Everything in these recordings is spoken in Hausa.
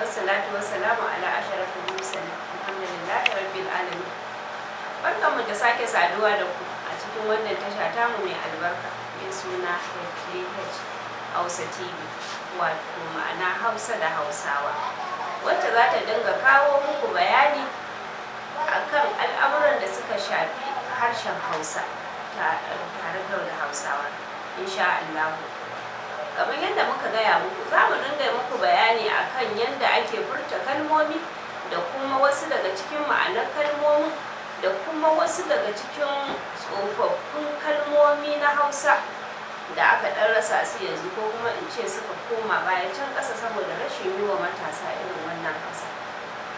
wassalatu wassalamu ala ashrafil mursalin alhamdulillahi rabbil alamin. Barkanmu da sake saduwa da ku a cikin wannan tasha tamu mai albarka mai suna HKH Hausa TV, wato ma'ana Hausa da Hausawa, wacce za ta dinga kawo muku bayani akan al'amuran da suka shafi harshen Hausa tare da Hausawa, insha Allah. Kamar yadda muka gaya muku, za mu dinga muku bayani akan yadda ake furta kalmomi da kuma wasu daga cikin ma'anar kalmomin da kuma wasu daga cikin tsofaffin kalmomi na Hausa da aka ɗan rasa su yanzu, ko kuma in ce suka koma baya can ƙasa saboda rashin yi wa matasa irin wannan Hausa.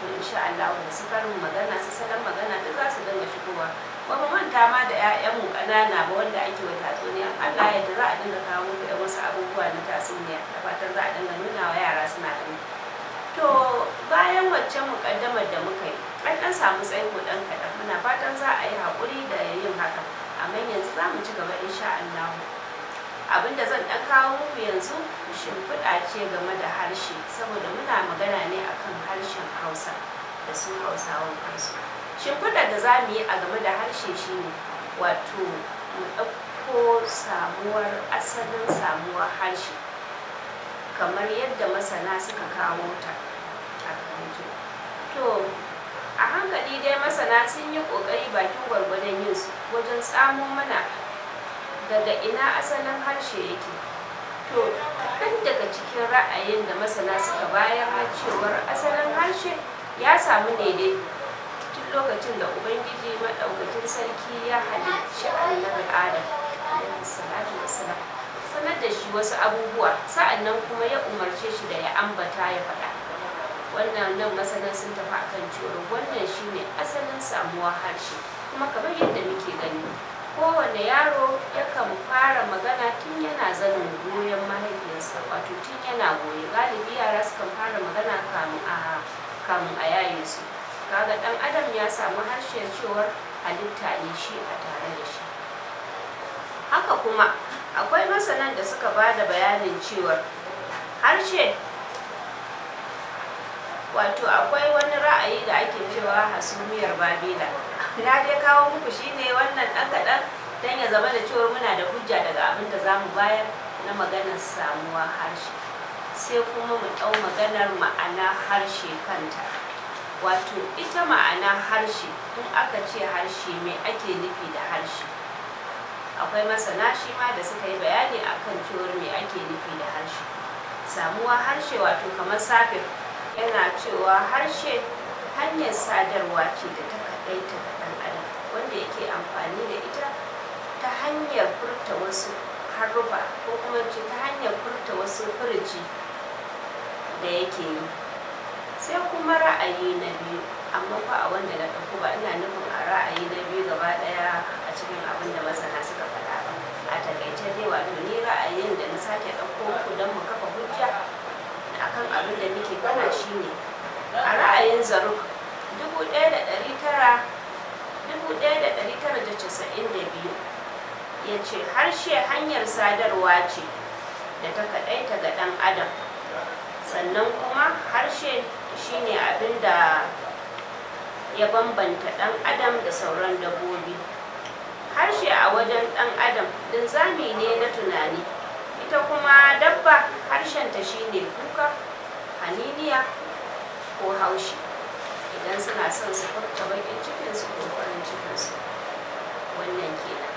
To insha Allah da su karin magana, su salon magana duk za su dinga shigowa. Ba mu manta ma da 'ya'yanmu ƙanana ba wanda ake wa tatsuniya. Allah yadda za a dinga kawo muku da wasu abubuwa na tatsuniya, da fatan za a dinga nuna wa yara suna gani. To bayan waccan muƙaddamar da muka yi, an ɗan samu tsaiko ɗan kaɗan, muna fatan za a yi haƙuri da yin haka, amma yanzu za mu ci gaba insha Allah. Abinda zan ɗan kawo muku yanzu shimfiɗa ce game da harshe, saboda muna magana ne akan harshen Hausa da su Hausawan kansu. Shimfiɗa da za mu yi a game da harshe shine, wato mu ɗauko asalin samuwar harshe kamar yadda masana suka kawo ta a kanju. To a hankali dai masana sun yi ƙoƙari bakin gwargwadon yin su wajen tsamo mana daga ina asalin harshe yake. To kaɗan daga cikin ra'ayin da masana suka bayar na cewar asalin harshe ya samu ne dai tun lokacin da Ubangiji Maɗaukakin Sarki ya halicci Annabi Adam alaihi salatu wassalam, sanar da shi wasu abubuwa, sa'annan kuma ya umarce shi da ya ambata ya faɗa. Wannan nan masana sun tafi akan cewar wannan shine asalin samuwa harshe, kuma kamar yadda muke gani, kowane yaro yakan fara magana tun yana zanin goyon mahaifiyarsa, wato tun yana goye. Galibi yara sukan fara magana kamun a yaye su. Kaga ɗan adam ya samu harshe cewar halitta ne shi a tare da shi. Haka kuma akwai masanan da suka ba da bayanin cewar harshe, wato akwai wani ra'ayi da ake cewa hasumiyar Babila. Na dai kawo muku shine wannan ɗan kaɗan don ya zama da cewar muna da hujja daga abin da za mu bayar na maganar samuwa harshe. Sai kuma mu ɗau maganar ma'ana harshe kanta. Wato ita ma'ana harshe, in aka ce harshe me ake nufi da harshe? Akwai masana shi ma da suka yi bayani akan cewar me ake nufi da harshe. Samuwa harshe wato kamar Safir yana cewa harshe hanyar sadarwa ce da ta kaɗaita ga ɗan adam, wanda yake amfani da ita ta hanyar furta wasu haruffa, ko kuma ce ta hanyar furta wasu furuci da yake yi. Sai kuma ra'ayi na biyu, amma fa a wanda na ɗauko ba ina nufin a ra'ayi na biyu gaba ɗaya a cikin abin da masana suka faɗa ba. A takaice dai wato ni ra'ayin da na sake ɗauko muku don mu kafa hujja akan abin da muke faɗa shine, a ra'ayin Zaruk 1992 ya ce harshe hanyar sadarwa ce da ta kaɗaita ga ɗan adam, sannan kuma harshe shine abin da ya bambanta ɗan adam da sauran dabbobi. Harshe a wajen ɗan adam linzami ne na tunani, ita kuma dabba harshenta shine kuka, haniniya ko haushi, idan suna son su furta baƙin cikinsu ko farin cikinsu. Wannan kenan.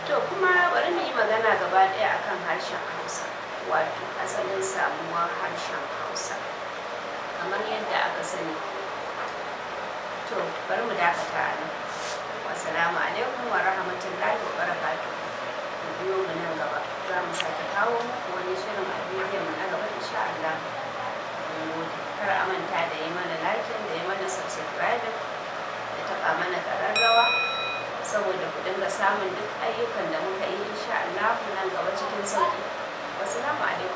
To kuma bari mu yi magana gaba ɗaya akan harshen Hausa, wato asalin samuwar harshen Hausa kamar yadda aka sani. To bari mu dakata a nan. Wassalamu alaikum wa rahmatullahi wa barakatuh. Ku biyo mu nan gaba, za mu sake kawo muku wani shirin a bidiyon mu na gaba insha Allah. Kar a manta da yi mana like, da yi mana subscribe, da taɓa mana ƙararrawa, saboda ku dinga samun duk ayyukan da muka yi insha Allah nan gaba cikin sauƙi. Wassalamu alaikum.